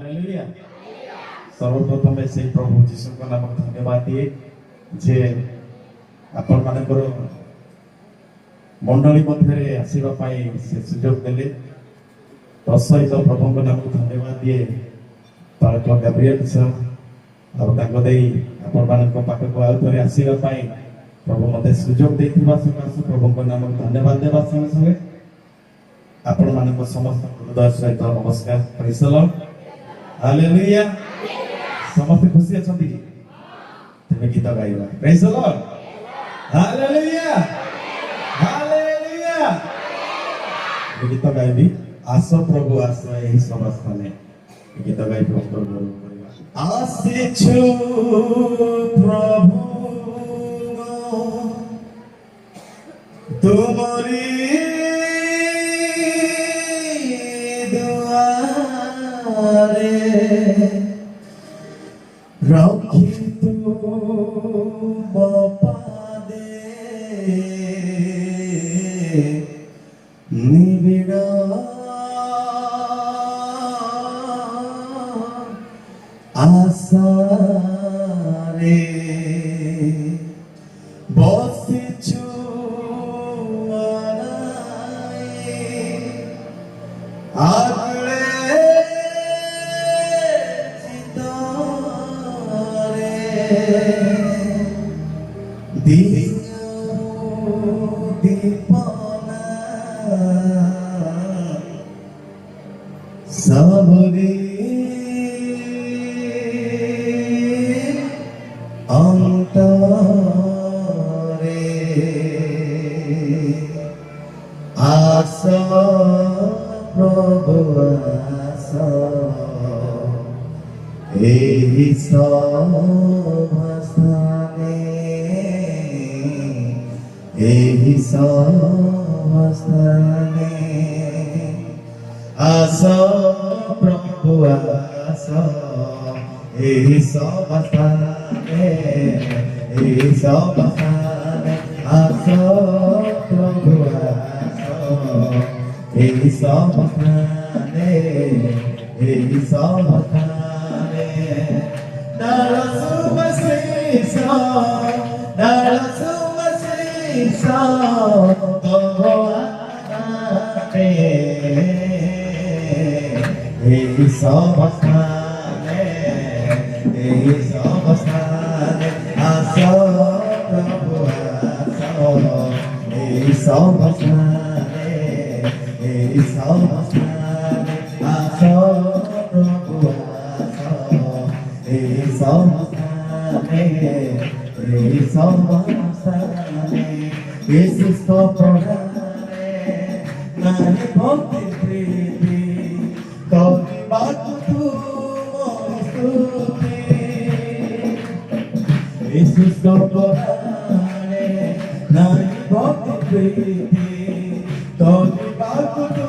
Hallelujah. सर्वप्रथम से प्रभु जीशु को नाम धन्यवाद दिए जे आपण मानकर मंडली मध्य आसवा से सुजोग देले तत्सहित प्रभु को नाम धन्यवाद दिए पार्क गैब्रिएल सर और आपण मान पाखक आउ थे आसवा प्रभु मत सुजोग सकाश प्रभु को नाम धन्यवाद देवा संगे संगे आपण मान समस्त हृदय सहित नमस्कार प्रेज द लॉर्ड हालेलुया। समस्त खुशी अछंती कि तमे गीत गाइबा praise the Lord hallelujah hallelujah. गीत गाइबी आस प्रभु आस एही सब स्थाने गीत गाइ प्रभु करबा आसीछु प्रभु तुमरी रखी तू पादे निबिड़ा आशा रे बसिछु सबरी अंतरे आस प्रभु आस एही सभास्थाने एही सभास्थाने आस प्रभु आस एही सभास्थाने एही सभास्थाने आस प्रभु आस एही सभास्थाने एही सभास्थाने नरसुमसीसा भगवाने एही सभास्थाने एही सभास्थाने आस प्रभु आस एही सभास्थाने एही सभास्थाने आस प्रभु आस एही सभास्थाने एही सभास्थाने यीशु स्तोत्रगाने नारी भक्ति प्रीति कौरी बात तू मोरी स्तुति यीशु स्तोत्रगाने नारी भक्ति प्रीति कौरी बात तू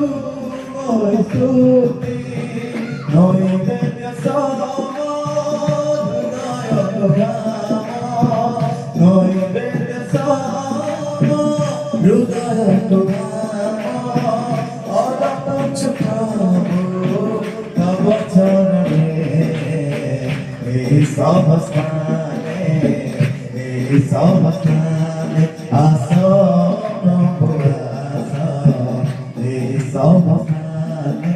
मोरी स्तुति नैवेद्य सदय नैवेद्य हृदय तब चरणे एही सभास्थाने एही सभास्थाने आस प्रभु आस एही सभास्थाने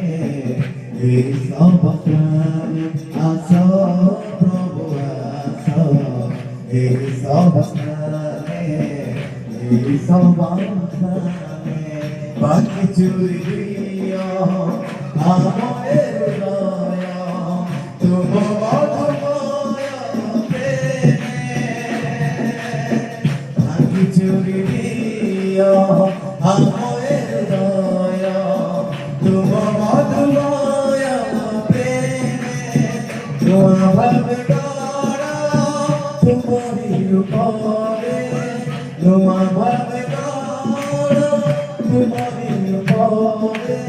एही सभास्थाने आस प्रभु आस एही सभास्थाने एही सभास्थाने बाकी चूरी दिया आमोए हृदय तुम मधुमय प्रेमे बाकी चूरी दिया आमोए हृदय तुम मधुमय प्रेमे तुम भवगारा तुम्हारी रूपरे तुम भवगारा तुम्हारी रूपरे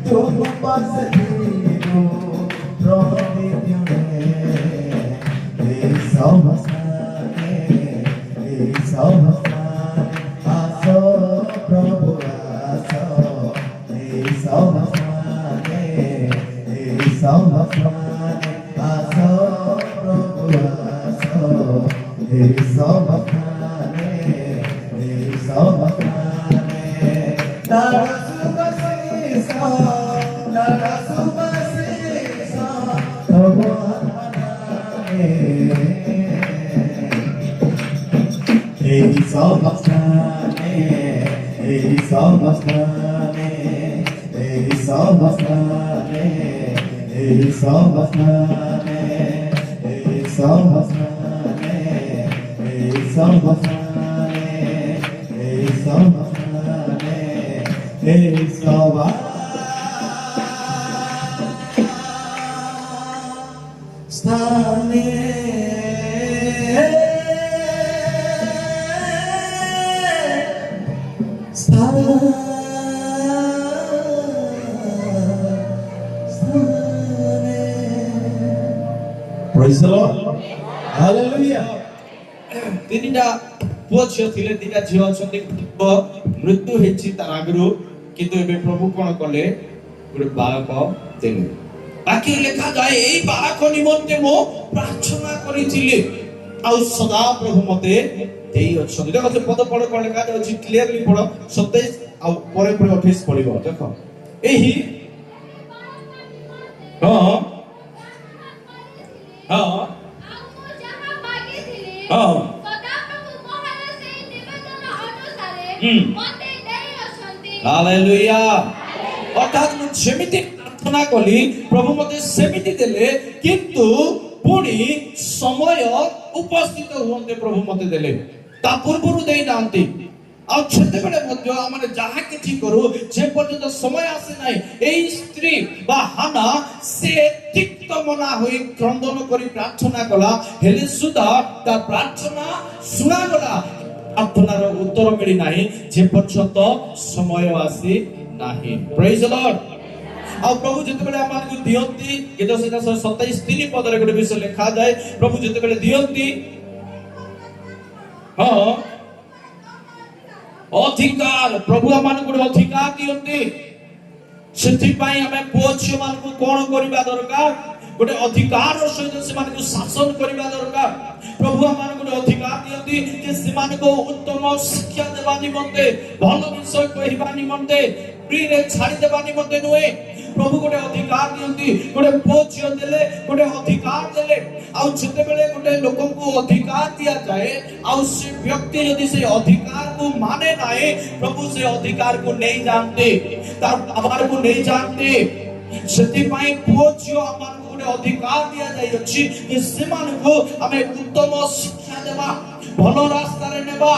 तुम पास जीवो प्रभु में सभास्थाने आस प्रभु आस सभास्थाने ସମସ୍ତାନେ ଆସ ପ୍ରଭୁ ଆସ ଏହି ସମସ୍ତାନେ ସୁବାଶିଷ ତବ ଆତ୍ମନାମେ ଏହି ସମସ୍ତାନେ ଏହି ସମସ୍ତାନେ ଏହି সমস্তানে এই সমস্তানে এই সমস্তানে এই সমস্তানে এই সমস্তানে এই সমস্তানে Praise the Lord. Hallelujah. তিনিটা পুଅ ଝିଅ ଥିଲେ, ଦିଟା ଝିଅ ଅଛନ୍ତି, ମୃତ୍ୟୁ ହେଇଛି ତାର ଆଗରୁ, କିନ୍ତୁ ଏବେ ପ୍ରଭୁ କଣ କଲେ, ଗୋଟେ ବାଳକ ଦେଲେ। ବାକି ଲେଖାଯାଏ ଏଇ ବାଳକ ନିମନ୍ତେ ମୁଁ ପ୍ରାର୍ଥନା କରିଥିଲି ଆଉ ସଦା ପ୍ରଭୁ ମତେ ଦେଇ ଅଛନ୍ତି। ଦେଖ ସେ ପଦ ପଢ କଣ ଲେଖାଯାଉଛି, କ୍ଲିୟରଲି ପଢ। 27 ଆଉ ପରେ 28 ପଢିବ। ଦେଖ ଏହି ହଁ ହଁ ହଁ ହାଲେଲୁୟା। ଅର୍ଥାৎ ମୁଁ ଯେମିତି ପ୍ରାର୍ଥନା କଲି ପ୍ରଭୁ ମତେ ସେମିତି ଦେଲେ, କିନ୍ତୁ ପୁଣି ସମୟ ଉପସ୍ଥିତ ହୁଅନ୍ତେ ପ୍ରଭୁ ମତେ ଦେଲେ, ତା ପୂର୍ବରୁ ଦେଇନାହାନ୍ତି। ଆଉ ସେତେବେଳେ ମଧ୍ୟ ଆମେ ଯାହା କିଛି କରୁ, ଯେ ପର୍ଯ୍ୟନ୍ତ ସମୟ ଆସେ ନାହିଁ, ଏଇ ସ୍ତ୍ରୀ ବା ହାନା ସେ ତିକ୍ତ ମନା ହୋଇ କ୍ରନ୍ଦନ କରି ପ୍ରାର୍ଥନା କଲା, ହେଲେ ସୁଦ୍ଧା ତା ପ୍ରାର୍ଥନା ଶୁଣାଗଲା। ପ୍ରାର୍ଥନାର ଉତ୍ତର ମିଳି ନାହିଁ ଯେ ପର୍ଯ୍ୟନ୍ତ ସମୟ ଆସି ନାହିଁ। ପ୍ରେଜ୍ ଦ ଲର୍ଡ। ଆଉ ପ୍ରଭୁ ଯେତେବେଳେ ଆମକୁ ଦିଅନ୍ତି, ଗୀତ 27 ପଦରେ ଗୋଟେ ବିଷୟ ଲେଖାଯାଏ, ପ୍ରଭୁ ଯେତେବେଳେ ଦିଅନ୍ତି ହଁ ଅଧିକାର, ପ୍ରଭୁ ଆମକୁ ଗୋଟେ ଅଧିକାର ଦିଅନ୍ତି। ସେଥିପାଇଁ ଆମେ ପୁଅ ଝିଅ ମାନଙ୍କୁ କଣ କରିବା ଦରକାର, ଗୋଟେ ଅଧିକାର ସହିତ ସେମାନଙ୍କୁ ଶାସନ କରିବା ଦରକାର। ପ୍ରଭୁ ଆମକୁ ଗୋଟେ ଅଧିକାର ଦିଅନ୍ତି ଯେ ସେମାନଙ୍କୁ ଉତ୍ତମ ଶିକ୍ଷା ଦେବା ନିମନ୍ତେ, ଭଲ ବିଷୟ କହିବା ନିମନ୍ତେ, ଫ୍ରିରେ ଛାଡ଼ି ଦେବା ନିମନ୍ତେ ନୁହେଁ। ପ୍ରଭୁ ଗୋଟେ ଅଧିକାର ଦିଅନ୍ତି, ଗୋଟେ ପୁଅ ଝିଅ ଦେଲେ, ଗୋଟେ ଅଧିକାର ଦେଲେ। ଆଉ ଯେତେବେଳେ ଗୋଟେ ଲୋକଙ୍କୁ ଅଧିକାର ଦିଆଯାଏ ଆଉ ସେ ବ୍ୟକ୍ତି ଯଦି ସେ ଅଧିକାରକୁ ମାନେ ନାହିଁ, ପ୍ରଭୁ ସେ ଅଧିକାରକୁ ନେଇଯାଆନ୍ତି, ତାର ପାୱାରକୁ ନେଇଯାଆନ୍ତି। ସେଥିପାଇଁ ପୁଅ ଝିଅ ଆମକୁ ଗୋଟେ ଅଧିକାର ଦିଆଯାଇଅଛି ଯେ ସେମାନଙ୍କୁ ଆମେ ଉତ୍ତମ ଶିକ୍ଷା ଦେବା, ଭଲ ରାସ୍ତାରେ ନେବା।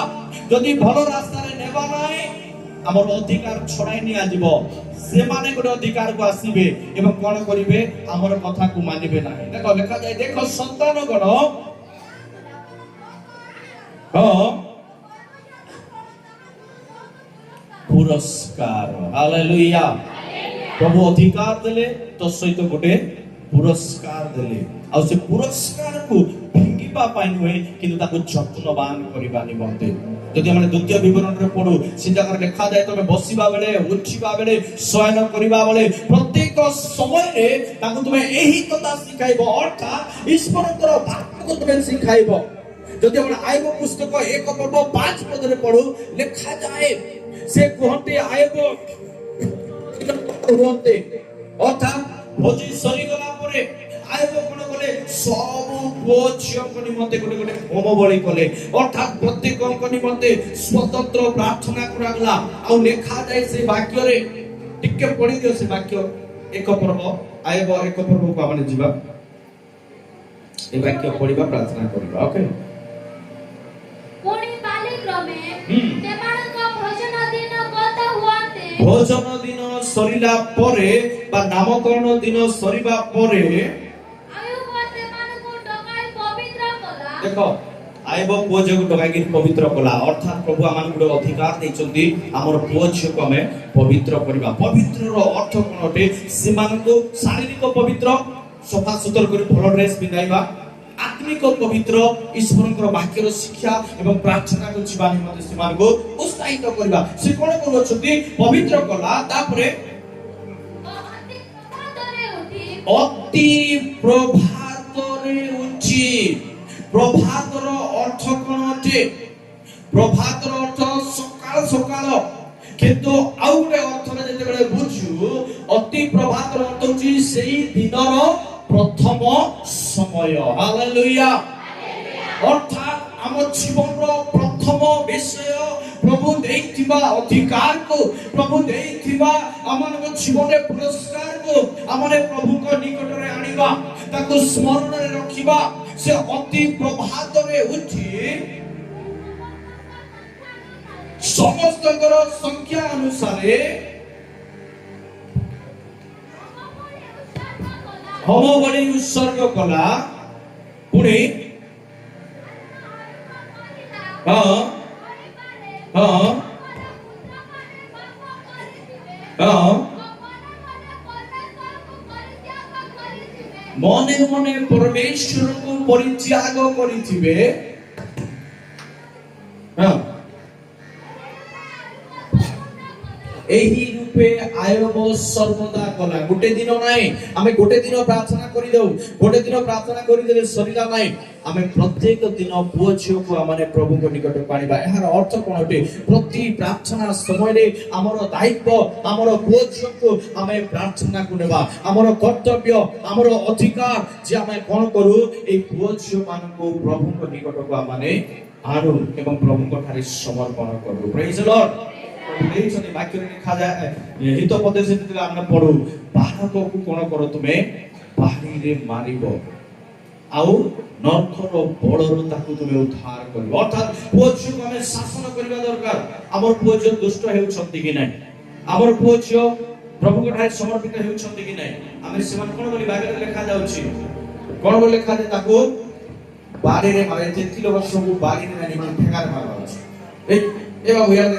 ଯଦି ଭଲ ରାସ୍ତାରେ ନେବା ନାହିଁ, ଆମର ଅଧିକାର ଛଡାଇ ନିଆଯିବ। ସେମାନେ ଗୋଟେ ଅଧିକାରକୁ ଆସିବେ ଏବଂ କଣ କରିବେ, ଆମର କଥାକୁ ମାନିବେ ନାହିଁ। ଦେଖ ଲେଖାଯାଏ, ଦେଖ ସନ୍ତାନଗଣ ପୁରସ୍କାର। ହାଲେଲୁୟା। ପ୍ରଭୁ ଅଧିକାର ଦେଲେ, ତ ସହିତ ଗୋଟେ ପୁରସ୍କାର ଦେଲେ। ଆଉ ସେ ପୁରସ୍କାରକୁ ଭାଙ୍ଗିବା ପାଇଁ ନୁହେଁ, କିନ୍ତୁ ତାକୁ ଯତ୍ନବାନ କରିବା ନିମନ୍ତେ। ଯଦି ଆମେ ଦ୍ୱିତୀୟ ବିବରଣରେ ପଢୁ, ସେ ଜାଗାରେ ଲେଖାଯାଏ, ତମେ ବସିବା ବେଳେ, ଉଠିବା ବେଳେ, ଶୟନ କରିବା ବେଳେ, ପ୍ରତ୍ୟେକ ସମୟରେ ତାଙ୍କୁ ତୁମେ ଏହି କଥା ଶିଖାଇବ, ଅର୍ଥାତ୍ ଈଶ୍ୱରଙ୍କର ବାକ୍ୟକୁ ତୁମେ ଶିଖାଇବ। ଯଦି ଆମେ ଆୟୋବ ପୁସ୍ତକ 1 ପର୍ବ 5 ପଦରେ ପଢୁ, ଲେଖାଯାଏ ସେ କୁହନ୍ତି ଆୟୋବ କୁହନ୍ତି, ଅର୍ଥାତ୍ ଭୋଜି ସରିଗଲା ପରେ ଆୟୋବ କଣ କଲେ, ସବୁ ପୁଅ ଝିଅଙ୍କ ନିମନ୍ତେ ଗୋଟେ ଗୋଟେ ହୋମ ବଳି କଲେ। ଅର୍ଥାତ୍ ପ୍ରତ୍ୟେକଙ୍କ ନିମନ୍ତେ ସ୍ୱତନ୍ତ୍ର ପ୍ରାର୍ଥନା କରାଗଲା। ଆଉ ଲେଖାଯାଏ ସେ ବାକ୍ୟରେ, ଟିକେ ପଢିଦିଅ ସେ ବାକ୍ୟ, 1 ପର୍ବ ଆୟୋବ 1 ପର୍ବକୁ ଆମେ ଯିବା, ଏ ବାକ୍ୟ ପଢିବା, ପ୍ରାର୍ଥନା କରିବା। ଓକେ। ଭୋଜନ ଦିନ ସରିଲା ପରେ ବା ନାମକରଣ ଦିନ ସରିବା ପରେ, ଦେଖ ଆୟୋବ ପୁଅ ଝିଅକୁ ଡକାଇକି ପବିତ୍ର କଲା। ଅର୍ଥାତ୍ ପ୍ରଭୁ ଆମକୁ ଗୋଟେ ଅଧିକାର ଦେଇଛନ୍ତି, ଆମର ପୁଅ ଝିଅକୁ ଆମେ ପବିତ୍ର କରିବା। ପବିତ୍ରର ଅର୍ଥ କଣ ଅଟେ? ସେମାନଙ୍କୁ ଶାରୀରିକ ପବିତ୍ର, ସଫା ସୁତର କରି ଭଲ ଡ୍ରେସ୍ ପିନ୍ଧାଇବା। ଆତ୍ମିକ ପବିତ୍ର, ଈଶ୍ୱରଙ୍କର ବାକ୍ୟର ଶିକ୍ଷା ଏବଂ ପ୍ରାର୍ଥନାକୁ ଯିବା ନିମନ୍ତେ ସେମାନଙ୍କୁ ଉତ୍ସାହିତ କରିବା। ସେ କଣ କରୁଛନ୍ତି? ପବିତ୍ର କଲା। ତାପରେ ଅତି ପ୍ରଭାତରେ ଉଠି। ପ୍ରଭାତର ଅର୍ଥ କଣ ଅଟେ? ପ୍ରଭାତର ଅର୍ଥ ସକାଳ ସକାଳ, କିନ୍ତୁ ଆଉ ଗୋଟେ ଅର୍ଥରେ ଯେତେବେଳେ ବୁଝୁ, ଅତି ପ୍ରଭାତର ଅର୍ଥ ହେଉଛି ସେଇ ଦିନର ପ୍ରଥମ ସମୟ। ହାଲେଲୁୟା। ଅର୍ଥାତ୍ ଆମ ଜୀବନର ପ୍ରଥମ ବିଷୟ, ପ୍ରଭୁ ଦେଇଥିବା ଅଧିକାରକୁ, ପ୍ରଭୁ ଦେଇଥିବା ଆମମାନଙ୍କ ଜୀବନରେ ପୁରସ୍କାରକୁ ଆମେ ପ୍ରଭୁଙ୍କ ନିକଟରେ ଆଣିବା, ତାକୁ ସ୍ମରଣରେ ରଖିବା। ସେ ଅତି ପ୍ରଭାତରେ ଉଠି ସମସ୍ତଙ୍କର ସଂଖ୍ୟା ଅନୁସାରେ ହୋମ ବଳି ଉତ୍ସର୍ଗ କଲା। ପୁଣି ମନେ ମନେ ପରମେଶ୍ୱରକୁ ପରିତ୍ୟାଗ କରିଥିବେ। ଏହି ରୂପେ ଆୟବ ସର୍ବଦା କଲା। ଗୋଟେ ଦିନ ନାହିଁ, ଆମେ ଗୋଟେ ଦିନ ପ୍ରାର୍ଥନା କରିଦେଉ, ଗୋଟେ ଦିନ ପ୍ରାର୍ଥନା କରିଦେଲେ ସରିଲା ନାହିଁ। ଆମେ ପ୍ରତ୍ୟେକ ଦିନ ପୁଅ ଝିଅକୁ ଆମେ ପ୍ରଭୁଙ୍କ ନିକଟକୁ ଆଣିବା। ଏହାର ଅର୍ଥ କଣ ଅଟେ? ପ୍ରତି ପ୍ରାର୍ଥନା ସମୟରେ ଆମର ଦାୟିତ୍ୱ, ଆମର ପୁଅ ଝିଅକୁ ଆମେ ପ୍ରାର୍ଥନାକୁ ନେବା। ଆମର କର୍ତ୍ତବ୍ୟ, ଆମର ଅଧିକାର ଯେ ଆମେ କଣ କରୁ? ଏଇ ପୁଅ ଝିଅ ମାନଙ୍କୁ ପ୍ରଭୁଙ୍କ ନିକଟକୁ ଆମେ ଆଣୁ ଏବଂ ପ୍ରଭୁଙ୍କ ଠାରେ ସମର୍ପଣ କରୁ। ପ୍ରେଜ୍ ଦ ଲର୍ଡ। ଦେଇଛନ୍ତି ବାକ୍ୟରେ ଲେଖାଯାଏ, ହିତୋପଦେଶ ଯେତେବେଳେ ଆମେ ପଢୁ, ବାଳକକୁ କଣ କର? ତୁମେ ବାଡ଼ିରେ ମାରିବ, ଆଉ ନର୍କର ବଳରୁ ତାକୁ ତୁମେ ଉଦ୍ଧାର କରିବ। ଅର୍ଥାତ୍ ପୁଅ ଝିଅକୁ ଆମେ ଶାସନ କରିବା ଦରକାର। ଆମର ପୁଅ ଝିଅ ଦୁଷ୍ଟ ହେଉଛନ୍ତି କି ନାହିଁ? ଆମର ପୁଅ ଝିଅ ପ୍ରଭୁଙ୍କ ଠାରେ ସମର୍ପିତ ହେଉଛନ୍ତି କି ନାହିଁ? ଆମେ ସେମାନେ କଣ ବୋଲି ବାଇବେଲରେ ଲେଖାଯାଉଛି? କଣ ବୋଲି ଲେଖାଯାଏ? ତାକୁ ବାଡ଼ିରେ ମାରେ। 33 ବର୍ଷକୁ ବାଡ଼ିରେ ନାହିଁ, ମାନେ ଠେଙ୍ଗାରେ ମାରବା ଅଛି। ଏ ବାବୁ ୟାର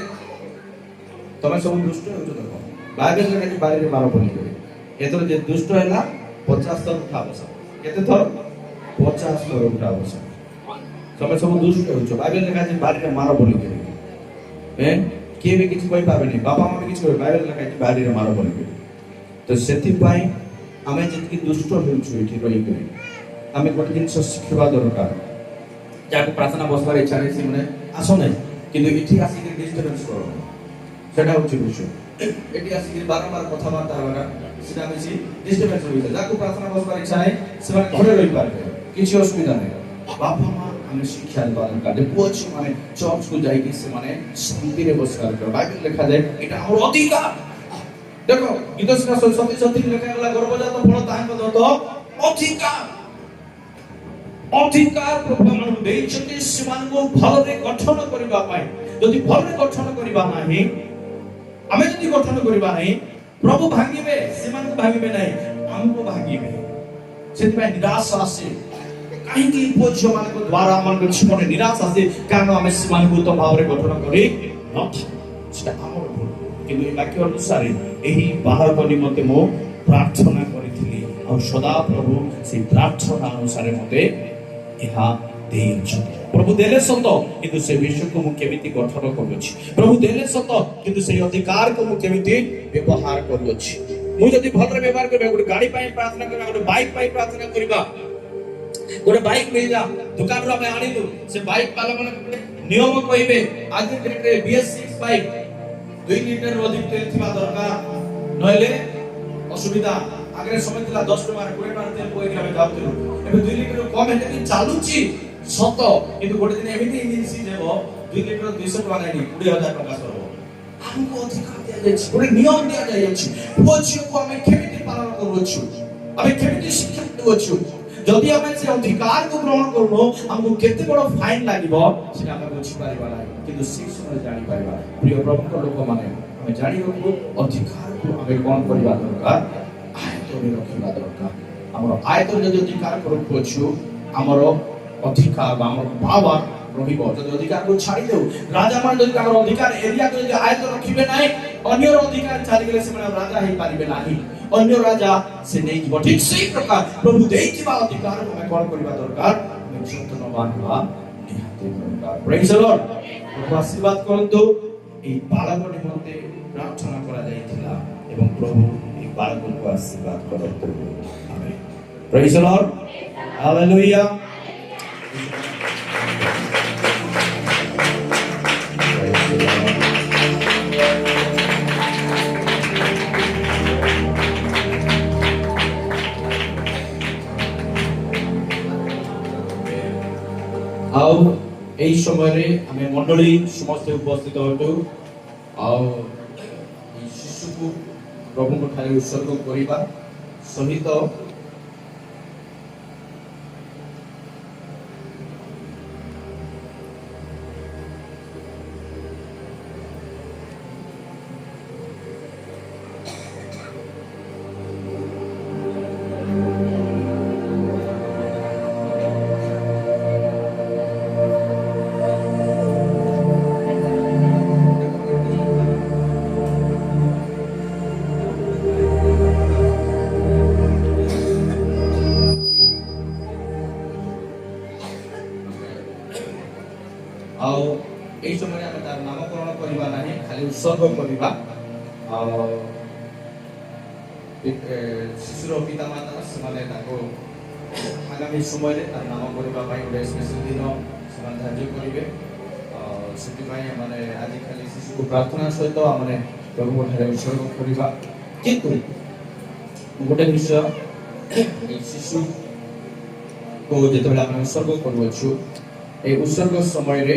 ତମେ ସବୁ ଦୁଷ୍ଟ ହେଉଛ। ଦେଖ ବାଇବେଲରେ କାଲି ବାଡ଼ିରେ ମାର ବୋଲି କରେ। ଏଥର ଯେ ଦୁଷ୍ଟ ହେଲା 50 ଥର ଉଠା ବସ। କେତେ ଥର? 50 ଥର ଉଠା ବସ। ତମେ ସବୁ ଦୁଷ୍ଟ ହେଉଛ। ବାଇବେଲରେ କାଲି ବାଡ଼ିରେ ମାର ବୋଲି କରେ। କିଏ ବି କିଛି କହିପାରିବେନି, ବାପା ମା ବି କିଛି କହିବେ। ବାଇବେଲରେ କାଲି ବାଡ଼ିରେ ମାର ବୋଲି କରେ। ତ ସେଥିପାଇଁ ଆମେ ଯେତିକି ଦୁଷ୍ଟ ହେଉଛୁ ଏଠି ରହିକରି, ଆମେ ଗୋଟେ ଜିନିଷ ଶିଖିବା ଦରକାର। ଯାହାକୁ ପ୍ରାର୍ଥନା ବସବାର ଇଚ୍ଛା ନାହିଁ ସେମାନେ ଆସ ନାହିଁ, କିନ୍ତୁ ଏଠି ଆସିକି ଡିଷ୍ଟର୍ବାନ୍ସ କର। সেটা হচ্ছে বিষয়। এটি আসলে বারবার কথাবার্তা হওয়া, সেটা বেশি ডিস্টার্বেন্স হয়ে যায়। যাকে প্রার্থনা করবার ইচ্ছা নেই সেখানে ঘরে রই পারবে, কিছু অসুবিধা নেই। বাবা মা আমি শিক্ষা দেওয়া দরকার যে পুଅ ମାନେ ଚର୍ଚ୍ଚକୁ ଯାଇକି ସେମାନେ ଶାନ୍ତିରେ ବସିବା ଦରକାର। ବାଇବେଲ ଲେଖାଯାଏ ଏଇଟା ଆମର ଅଧିକାର। ଦେଖ ଗୀତ ଶିକ୍ଷା 37 ଲେଖାଗଲା, ଗର୍ଭଜାତ ଫଳ ତାହାଙ୍କ ଦତ୍ତ ଅଧିକାର। ଅଧିକାର ପ୍ରଭୁ ଆମକୁ ଦେଇଛନ୍ତି ସେମାନଙ୍କୁ ଭଲରେ ଗଠନ କରିବା ପାଇଁ। ଯଦି ଭଲରେ ଗଠନ କରିବା ନାହିଁ, ଆମେ ଯଦି ଗଠନ କରିବା ନାହିଁ, ପ୍ରଭୁ ଭାଙ୍ଗିବେ, ସେମାନଙ୍କୁ ଭାଙ୍ଗିବେ ନାହିଁ, ଆମକୁ ଭାଙ୍ଗିବେ। ସେଥିପାଇଁ ନିରାଶ ଆସେ। କାହିଁକି ପୁଅ ଝିଅ ମାନଙ୍କ ଦ୍ୱାରା ଆମର ଜୀବନରେ ନିରାଶ ଆସେ? କାରଣ ଆମେ ସେମାନଙ୍କୁ ଉତ୍ତମ ଭାବରେ ଗଠନ କରି ନଥାଉ। ସେଟା ଆମର ଭୁଲ। କିନ୍ତୁ ଏ ବାକ୍ୟ ଅନୁସାରେ ଏହି ବାଳକ ନିମନ୍ତେ ମୁଁ ପ୍ରାର୍ଥନା କରିଥିଲି, ଆଉ ସଦା ପ୍ରଭୁ ସେଇ ପ୍ରାର୍ଥନା ଅନୁସାରେ ମତେ ଏହା ଦେଇଛନ୍ତି। ପ୍ରଭୁ ଦେଲେ ସତ, କିନ୍ତୁ ସେ ବିଷୟକୁ ମୁଁ କେମିତି ଗଠନ କରୁଅଛି? ପ୍ରଭୁ ଦେଲେ ସତ, କିନ୍ତୁ ସେଇ ଅଧିକାରକୁ ମୁଁ କେମିତି ବ୍ୟବହାର କରୁଅଛି? ମୁଁ ଯଦି ଭଲରେ ବ୍ୟବହାର କରିବା, ଗୋଟେ ଗାଡି ପାଇଁ ପ୍ରାର୍ଥନା କରିବା, ଗୋଟେ ବାଇକ୍ ପାଇଁ ପ୍ରାର୍ଥନା କରିବା। ଗୋଟେ ବାଇକ୍ ମିଳିଲା, ଦୋକାନରୁ ଆମେ ଆଣିଲୁ, ସେ ବାଇକ୍ ବାଲା ମାନେ ନିୟମ କହିବେ, ଆଜି ଡେଟରେ BS6 ବାଇକ୍ 2 ଲିଟର ଅଧିକ ତେଲ ଥିବା ଦରକାର, ନହେଲେ ଅସୁବିଧା। ଆଗରେ ସମୟ ଥିଲା 10 ଟଙ୍କା 20 ଟଙ୍କା ତେଲ ପକେଇକି ଆମେ ଯାଉଥିଲୁ। ଏବେ 2 ଲିଟର କମ ହେଲେ ବି ଚାଲୁଛି ସତ, କିନ୍ତୁ ଗୋଟେ ଦିନ ଏମିତି ଇଞ୍ଜିନ ସିଜ୍ ହେବ 2 ଲିଟର 200 ଟଙ୍କା ନାହିଁ, 20,000 ଟଙ୍କା ସରିବ। ଆମକୁ ଅଧିକାର ଦିଆଯାଇଛି, ଗୋଟେ ନିୟମ ଦିଆଯାଇଛି। ପୁଅ ଝିଅକୁ ଆମେ କେମିତି ପାଳନ କରୁଅଛୁ, ଆମେ କେମିତି ଶିକ୍ଷା ଦେଉଅଛୁ? ଯଦି ଆମେ ସେ ଅଧିକାରକୁ ଗ୍ରହଣ କରୁନୁ, ଆମକୁ କେତେ ବଡ ଫାଇନ ଲାଗିବ ସେଟା ଆମେ ବୁଝିପାରିବା ନାହିଁ, କିନ୍ତୁ ସେଇ ସମୟରେ ଜାଣିପାରିବା। ପ୍ରିୟ ପ୍ରଭୁଙ୍କ ଲୋକମାନେ, ଆମେ ଜାଣିବାକୁ ଅଧିକାରକୁ ଆମେ କଣ କରିବା ଦରକାର? ଆୟତରେ ରଖିବା ଦରକାର। ଆମର ଆୟତରେ ଯଦି ଅଧିକାର ରଖୁଅଛୁ, ଆମର ଅଧିକାର ବା ଆମର ପାୱାର ରହିବ। ଯଦି ଅଧିକାରକୁ ଛାଡ଼ି ଦେଉ, ରାଜାମାନେ ଯଦି ତାଙ୍କର ଅଧିକାର ଏରିଆକୁ ଯଦି ଆୟତ ରଖିବେ ନାହିଁ, ଅନ୍ୟର ଅଧିକାର ଚାଲିଗଲେ ସେମାନେ ରାଜା ହେଇପାରିବେ ନାହିଁ। ଅନ୍ୟ ରାଜା ସେ ନେଇଯିବ। ଠିକ ସେଇ ପ୍ରକାର ପ୍ରଭୁ ଦେଇଥିବା ଅଧିକାରକୁ ଆମେ କଣ କରିବା ଦରକାର? ଆମେ ଯତ୍ନବାନ ହେବା ନିହାତି ଦରକାର। ପ୍ରେଜ୍ ଦ ଲର୍ଡ। ପ୍ରଭୁ ଆଶୀର୍ବାଦ କରନ୍ତୁ। এই ବାଳକ ନିମନ୍ତେ ପ୍ରାର୍ଥନା କରାଯାଇଥିଲା ଏବଂ ପ୍ରଭୁ এই ବାଳକକୁ ଆଶୀର୍ବାଦ କରନ୍ତୁ। Praise the Lord. Hallelujah. Praise the Lord. ଆଉ এই ସମୟରେ ଆମେ ମଣ୍ଡଳୀ ସମସ୍ତେ ଉପସ୍ଥିତ ଅଛୁ ଆଉ এই ଶିଶୁକୁ ପ୍ରଭୁଙ୍କ ଠାରେ ଉତ୍ସର୍ଗ କରିବା ସହିତ ଆଉ এই ସମୟରେ ଆମେ ତାର ନାମକରଣ କରିବା ନାହିଁ ଖାଲି ଉତ୍ସର୍ଗ କରିବା ଆଉ ଶିଶୁର ପିତାମାତା ସେମାନେ ତାକୁ ଆଗାମୀ ସମୟରେ ତାର ନାମ କରିବା ପାଇଁ ଗୋଟେ ସ୍ପେଶାଲ ଦିନ ସେମାନେ ଧାର୍ଯ୍ୟ କରିବେ ସେଥିପାଇଁ ଆମେ ଆଜି ଖାଲି ଶିଶୁକୁ ପ୍ରାର୍ଥନା ସହିତ ଆମେ ପ୍ରଭୁଙ୍କ ଠାରେ ଉତ୍ସର୍ଗ କରିବା କିନ୍ତୁ ଗୋଟେ ବିଷୟ এই ଶିଶୁକୁ ଯେତେବେଳେ ଆମେ ଉତ୍ସର୍ଗ କରୁଅଛୁ এই উৎসর্গ সময়ে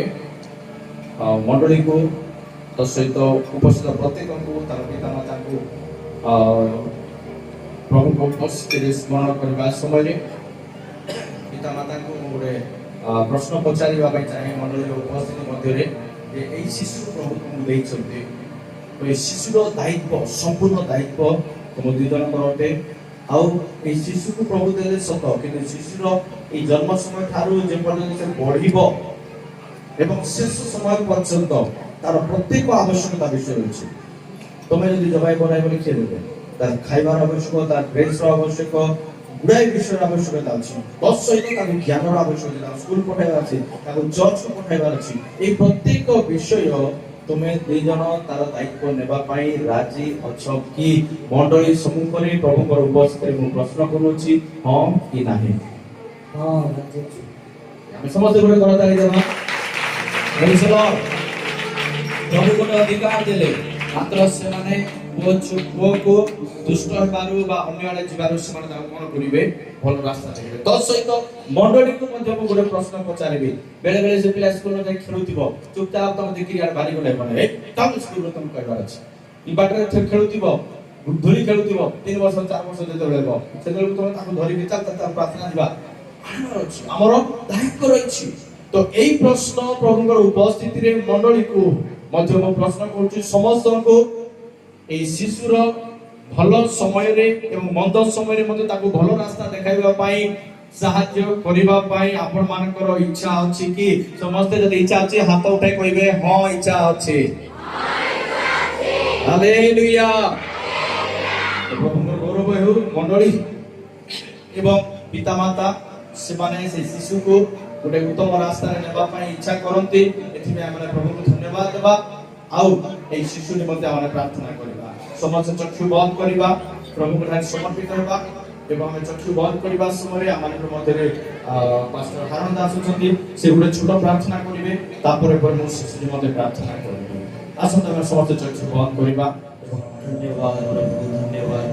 মণ্ডলীକୁ ତା ସହିତ ଉପସ୍ଥିତ ପ୍ରତ୍ୟେକଙ୍କୁ ତାର ପିତାମାତାଙ୍କୁ ପ୍ରଭୁଙ୍କ ଉପସ୍ଥିତିରେ ସ୍ମରଣ କରିବା ସମୟରେ ପିତାମାତାଙ୍କୁ ମୁଁ ଗୋଟେ ପ୍ରଶ୍ନ ପଚାରିବା ପାଇଁ ଚାହେଁ ମଣ୍ଡଳୀର ଉପସ୍ଥିତି ମଧ୍ୟରେ ଯେ ଏଇ ଶିଶୁ ପ୍ରଭୁଙ୍କୁ ମୁଁ ଦେଇଛନ୍ତି ତ ଏଇ ଶିଶୁର ଦାୟିତ୍ୱ ସମ୍ପୂର୍ଣ୍ଣ ଦାୟିତ୍ୱ ତୁମ ଦୁଇ ଜଣଙ୍କର ଅଟେ ଆଉ এই ଶିଶୁକୁ ପ୍ରଭୁ ଦେଲେ ସତ କିନ୍ତୁ ଶିଶୁର এই জন্ম সময় ଠାରୁ যে পর্যন্ত সে বঢ়িব এবং শেষ সময় পর্যন্ত তার প্রত্যেক আবশ্যকতা বিষয় রয়েছে তুমি যদি জবাই বনাই বলে খেয়ে দেবে তার খাইবার আবশ্যক তার ড্রেসর আবশ্যক গুড়াই বিষয়ের আবশ্যকতা আছে তৎ সহিত তাকে জ্ঞানর আবশ্যকতা স্কুল পঠাইবার আছে তাকে চর্চକୁ পঠাইবার আছে এই প্রত্যেক বিষয় তুমি দুই জন তার দায়িত্ব নেবা পাই রাজি অছ কি মণ্ডলী সম্মুখରେ প্রভুଙ୍କର উপস্থিতিରେ ମୁଁ ପ୍ରଶ୍ନ କରୁଛି ହଁ କି ନାହିଁ ଆମେ ସମସ୍ତେ ଗୋଟେ କରତାଳି ଦେବା Praise the Lord. ପ୍ରଭୁ ଗୋଟେ ଅଧିକାର ଦେଲେ ମାତ୍ର ସେମାନେ ପୁଅକୁ ଦୁଷ୍ଟ ହେବାରୁ ବା ଅନ୍ୟ ଆଡେ ଯିବାରୁ ସେମାନେ ତାକୁ କଣ କରିବେ ଭଲ ରାସ୍ତା ଦେଖିବେ ତୋ ସହିତ ମଣ୍ଡଳୀକୁ ମଧ୍ୟ ମୁଁ ଗୋଟେ ପ୍ରଶ୍ନ ପଚାରିବି ବେଳେ ବେଳେ ସେ ପିଲା ସ୍କୁଲରେ ଯାଇ ଖେଳୁଥିବ ଚୁପଚାପ ତମ ଦେଖିକି ଆଡେ ବାରି ଗଲେ ମାନେ ତମ ସ୍କୁଲରେ ତମ କହିବାର ଅଛି ଇ ବାଟରେ ଖେଳୁଥିବ ଧୂଳି ଖେଳୁଥିବ 3 ବର୍ଷ 4 ବର୍ଷ ଯେତେବେଳେ ହେବ ସେତେବେଳେ ତମେ ତାକୁ ଧରିକି ଚାଲ ପ୍ରାର୍ଥନା ଯିବା ଆମର ଦାୟିତ୍ୱ ରହିଛି ତ ଏଇ ପ୍ରଶ୍ନ ପ୍ରଭୁଙ୍କର ଉପସ୍ଥିତିରେ ମଣ୍ଡଳୀକୁ ମଧ୍ୟ ମୁଁ ପ୍ରଶ୍ନ କରୁଛି ସମସ୍ତଙ୍କୁ এই শিশুর ভালো সময়ে এবং মন্দ সময়ে মধ্যে তাকে ভালো রাস্তা দেখাইবা পাই সাহায্য করিবা পাই আপন মানকৰ ইচ্ছা আছে কি সমস্ত যদি ইচ্ছা আছে হাত উঠাই কইবে হ্যাঁ ইচ্ছা আছে হালেলুয়া প্রভুর গৌরব হেউ মণ্ডলী এবং পিতামাতা ସେମାନେ সেই শিশুକୁ ଗୋଟେ ଉତ୍ତମ ରାସ୍ତାରେ ନେବା ପାଇଁ ଇଚ୍ଛା କରନ୍ତି ଏଥିପାଇଁ ଆମେ ପ୍ରଭୁଙ୍କୁ ଧନ୍ୟବାଦ ଦେବା ଆଉ এই শিশু নিমন্তে আমরা প্রার্থনা করিবা সমস্ত চক্ষু বন্ধ করিবা প্রভুଙ୍କ ଠାରେ ସମର୍ପିତ ହେବା ଏବଂ ଆମେ ଚକ୍ଷୁ ବନ୍ଦ କରିବା ସମୟରେ ଆମମାନଙ୍କ ମଧ୍ୟରେ ପାଷ୍ଟର ହାରଣ ଦାସ ଅଛନ୍ତି ସେ ଗୋଟେ ଛୋଟ ପ୍ରାର୍ଥନା କରିବେ ତାପରେ ମୁଁ ଶିଶୁ ନିମନ୍ତେ ପ୍ରାର୍ଥନା କରିବି ଆସନ୍ତୁ ଆମେ ସମସ୍ତେ ଚକ୍ଷୁ ବନ୍ଦ କରିବା ଧନ୍ୟବାଦ ପ୍ରଭୁ ଧନ୍ୟବାଦ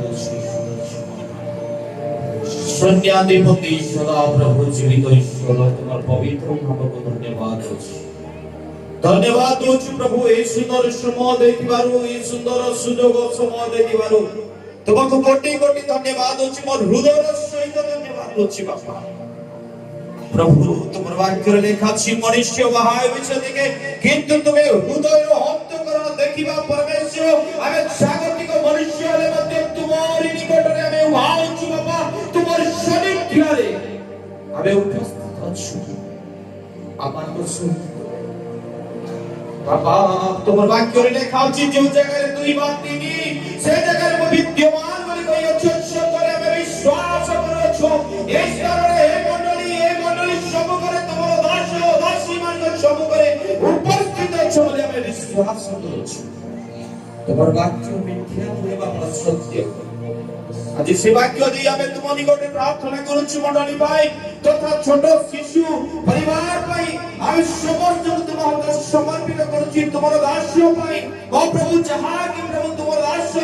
ସନ୍ଧ୍ୟାଧିପତି ସଦା ପ୍ରଭୁ ଜୀବିତ ଈଶ୍ୱର ତୁମର ପବିତ୍ର ନାମକୁ ଧନ୍ୟବାଦ ଅଛି धन्यवाद दोछु प्रभु ए सुंदर समय देखिबारु ए सुंदर सुजोग समय देखिबारु तुमको कोटि कोटि धन्यवाद दोछु मोर हृदय सहित धन्यवाद दोछु बापा प्रभु तुमर वाक्य लेखा छी मनुष्य वहाय विचते के किंतु तुमे हृदय अंतःकरण देखिबा परमेश्वर आमे जागतिक मनुष्य ले मध्य तुमरी निकटरे आमे वाउछु बापा तुमर सानिध्यरे आमे उपस्थित अछु आपन को सुन बाबा तुमर वाक्य लेखा अछि जो जगह दुई बात तीनी से जगह में विद्यमान बोली कोई अच्छे करे में विश्वास करो छो इस कारण हे मंडली सब करे तमर दास दासी मान को सब करे उपस्थित छो बोली हमें विश्वास करो छो तुमर वाक्य मिथ्या होबा पर सत्य আজি সে বাক্য দিয়ে আমি তোমার নিকটে প্রার্থনা করছি মণ্ডলী ভাই তথা ছোট শিশু পরিবার পাই আমি সমস্ত তোমার হাতে সমর্পিত করছি তোমার দাস্য পাই ও প্রভু যাহা কি প্রভু তোমার দাস্য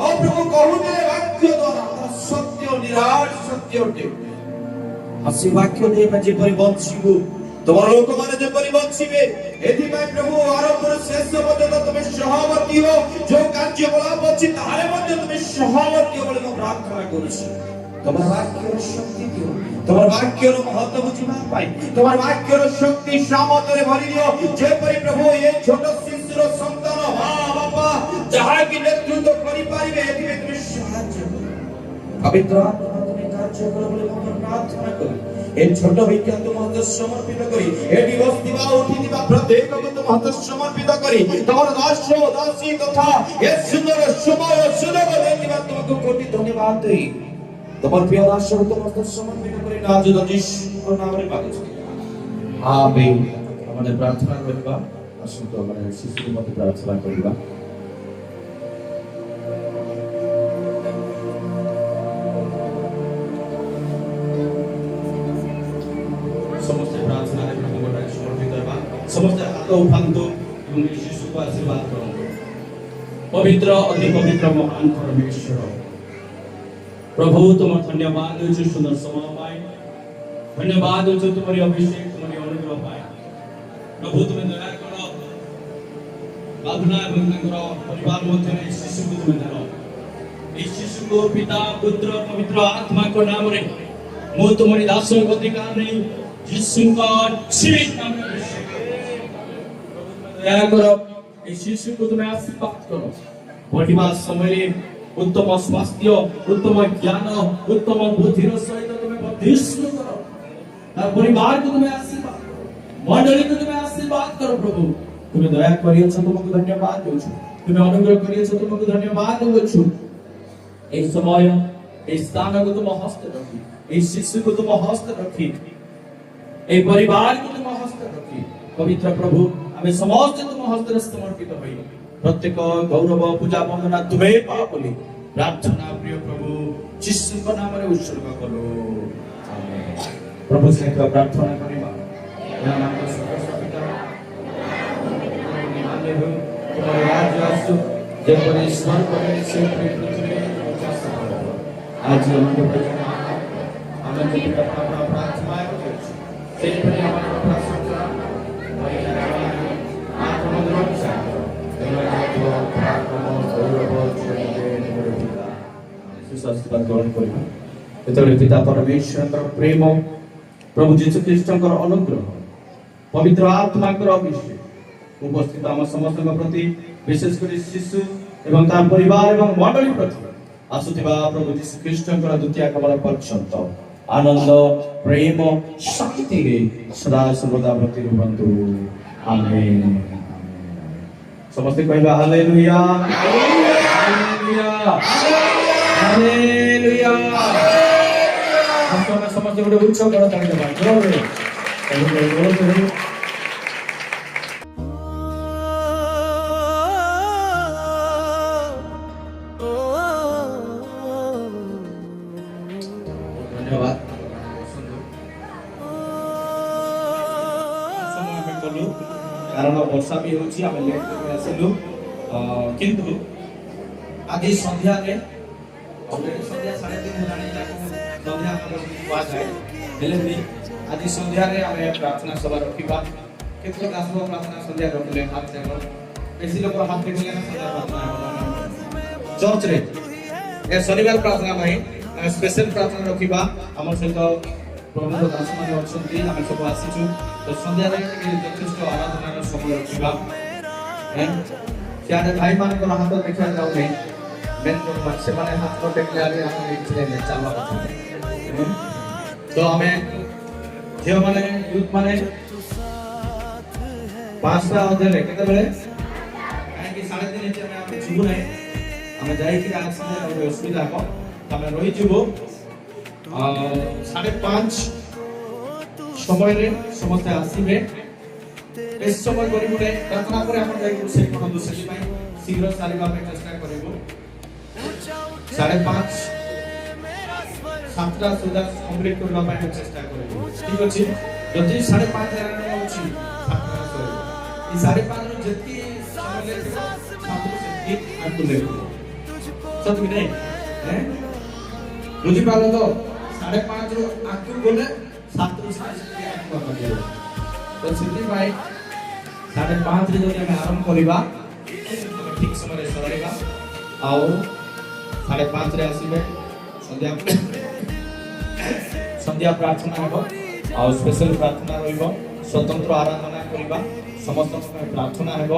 ও প্রভু কহুনে বাক্য দ্বারা সত্য নিরাট সত্য অটে আসি বাক্য দিয়ে আমি যেপরি বঞ্চিব তোমার লোকମାନେ যেপরি বঞ্চিবে এথিপাই প্রভু আরম্ভରୁ ଶେଷ ପର୍ଯ୍ୟନ୍ତ তুমি সহবর্তী হও ଯୋଉ କାର୍ଯ୍ୟକଳାପ ଅଛି ତାହାରେ ମଧ୍ୟ তুমি সহবর্তী হও ବୋଲି ମୁଁ ପ୍ରାର୍ଥନା କରୁଛି তোমার বাক্যের শক্তি দিও তোমার বাক্যের মহত্ব বুঝিবা পাই তোমার বাক্যের শক্তি সামর্থ্যে ভরি দিও যেপরি প্রভু এই ছোট শিশুর সন্তান মা বাবা যাহা কি নেতৃত্ব করি পারিবে এথিপাই তুমি সাহায্য করো পবিত্র আত্মা তুমি কার্য করো বলে ମୁଁ প্রার্থনা করি এই ছোট ভিক্ষা তোমার হাতে সমর্পিত করি এটি বসতিবা উঠিবা প্রত্যেককে তোমার হাতে সমর্পিত করি তোমার দাস দাসী তথা এই সুন্দর সময় সুযোগ দেখিবা তোমাকে কোটি ধন্যবাদ দেই তোমার প্রিয় দাস তোমার হাতে সমর্পিত করি না যদি যিশুর নামে মাগছি আমেন আমাদের প্রার্থনা করিবা আসুন তো আমরা শিশুর মধ্যে প্রার্থনা করিবা समस्त प्रार्थना है प्रभु को समर्पित करवा समस्त हाथ उठांतु এবং শিশুকে আশীর্বাদ করুন পবিত্র অতি পবিত্র মহান পরমেশ্বর প্রভু তোমার ধন্যবাদ দেউଛୁ সুন্দর সময় পাই ধন্যবাদ দেউଛୁ তোমার অভিষেক তোমার অনুগ্রহ পাই প্রভু তুমি দয়া কর বাধনা এবং তাଙ୍କର পরিবার মধ্যে এই শিশুকে তুমি ধরো এই শিশুকে পিতা পুত্র পবিত্র আত্মাଙ୍କ নামରେ ମୁଁ তোমার দাসଙ୍କ ଅଧିକାର ନେଇ यीशुଙ୍କ जीवित नाम में अभिषेक दया करो इस शिशु को तुम्हें आशीर्वाद करो बढ़िया समय उत्तम स्वास्थ्य उत्तम ज्ञान उत्तम बुद्धि सहित तुम्हें वर्धिष्णु करो तार परिवार को तुम्हें आशीर्वाद करो मंडली को तुम्हें आशीर्वाद करो प्रभु तुम्हें दया करियछ तुमको धन्यवाद देउछु तुम्हें अनुग्रह करियछ तुमको धन्यवाद देउछु ए समय ए स्थान को तुम हस्त रखी ए शिशु को तुम हस्त रखी ए परिवार को तुम हस्त रखी पवित्र प्रभु हमें समस्त तुम हस्त समर्पित होई प्रत्येक गौरव पूजा वंदना तुम्हें पाओ बोली प्रार्थना प्रिय प्रभु यीशु के नाम रे उत्सर्ग करो आमेन प्रभु से प्रार्थना करिबा या नाम को सर्वशक्तिकर मान्य हो तुम्हारे राज्य आसु जे परि स्वर्ग में से पृथ्वी में आज हमारे भजन हमें पिता प्रार्थना सेपरि हमारे प्रशंसा आत्मद्रक्षा सुशास्त्र ग्रहण करिबा एतरे पिता परमेश्वर प्रेम प्रभु जीसु ख्रीष्टकर अनुग्रह पवित्र आत्माकर अभिषेक उपस्थित आम समस्त प्रति विशेष कर शिशु एवं तार परिवार एवं मंडली प्रति आसुथिबा प्रभु जीसु ख्रीष्टकर द्वितीय आगमन पर्यंत आनंद प्रेम शांति सदा सर्वदा प्रति रुहन्तु आमेन समस्त कहबा हालेलुया हालेलुया हालेलुया हम समस्त गोटे उच्च कर धन्यवाद जोरे धन्यवाद कारण वर्षा भी होची आमे लेट कर आसिलु किंतु आज संध्या रे ऑलरेडी संध्या 3:30 हेलानी संध्या हुआ जाए हेले भी आज संध्या रे आमे प्रार्थना सभा रखिबा केतलो आसबो प्रार्थना संध्या रखले हाथ देबो बेसी लोक हाथ देबले ना संध्या प्रार्थना चर्च रे ए शनिवार प्रार्थना भाई स्पेशल प्रार्थना रखिबा हमर सहित प्रभु दास माने अछंती आमे सब आसीछु तो संध्या रे यथेष्ट आराधना समय रखिबा सियाने भाई मान को हाथ देखा जाऊ नहीं मेन को से माने हाथ को टेकले आले हम इचले ने चालवा କଥା तो हमें जे माने यूथ माने पांचटा अधे केते बेले काहे कि 3:30 जे हमें छुबु नहीं हमें जाई कि आज से असुविधा को हमें रही छुबु 5:30 समय रे समस्त आसीबे इस समय करिबुले प्रार्थना करे आपण जाई से कोन दुसरी भाई शीघ्र सारिबा पे चेष्टा करिबो 5:30 7টা ସୁଦ୍ଧା କମ୍ପ୍ଲିଟ କରିବା ପାଇଁ ଆମେ ଚେଷ୍ଟା କରିବୁ ଠିକ ଅଛି ଯଦି 5:30 ଆରମ୍ଭ ହେଉଛି 7ଟା ସରିବ এই 5:30 ରୁ ଯେତିକି ସମୟ ଲାଗିବ 7ରୁ ସେତିକି ଆମକୁ ଲାଗିବ ସତ କି ନାହିଁ ବୁଝିପାରିଲ ତ 5:30 ରୁ ଆଗକୁ ଗଲେ 7ରୁ ସେତିକି ଆମକୁ ଲାଗିବ ତ ସେଥିପାଇଁ 5:30 ରେ ଯଦି ଆମେ ଆରମ୍ଭ କରିବା ଠିକ ସମୟରେ ସରିବା ଆଉ 5:30 ରେ ଆସିବେ ସନ୍ଧ୍ୟା ପ୍ରାର୍ଥନା ହେବ ଆଉ ସ୍ପେଶାଲ ପ୍ରାର୍ଥନା ରହିବ ସ୍ୱତନ୍ତ୍ର ଆରାଧନା କରିବା ସମସ୍ତଙ୍କ ପାଇଁ ପ୍ରାର୍ଥନା ହେବ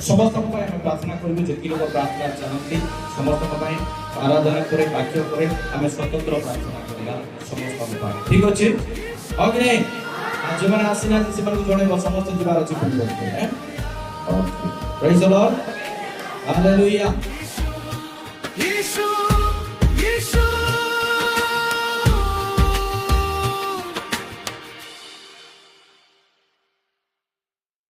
ସମସ୍ତଙ୍କ ପାଇଁ ଆମେ ପ୍ରାର୍ଥନା କରିବୁ ଯେତିକି ଲୋକ ପ୍ରାର୍ଥନା ଚାହାନ୍ତି ସମସ୍ତଙ୍କ ପାଇଁ ଆରାଧନା ପରେ ବାକ୍ୟ ପରେ ଆମେ ସ୍ୱତନ୍ତ୍ର ପ୍ରାର୍ଥନା କରିବା ସମସ୍ତଙ୍କ ପାଇଁ ଠିକ ଅଛି ହଉ କି ନାହିଁ ଯେଉଁମାନେ ଆସିନାହାନ୍ତି ସେମାନଙ୍କୁ ଜଣେଇବ ସମସ୍ତେ ଯିବାର ଅଛି ପ୍ରେଜ୍ ଦ ଲର୍ଡ ହାଲେଲୁୟା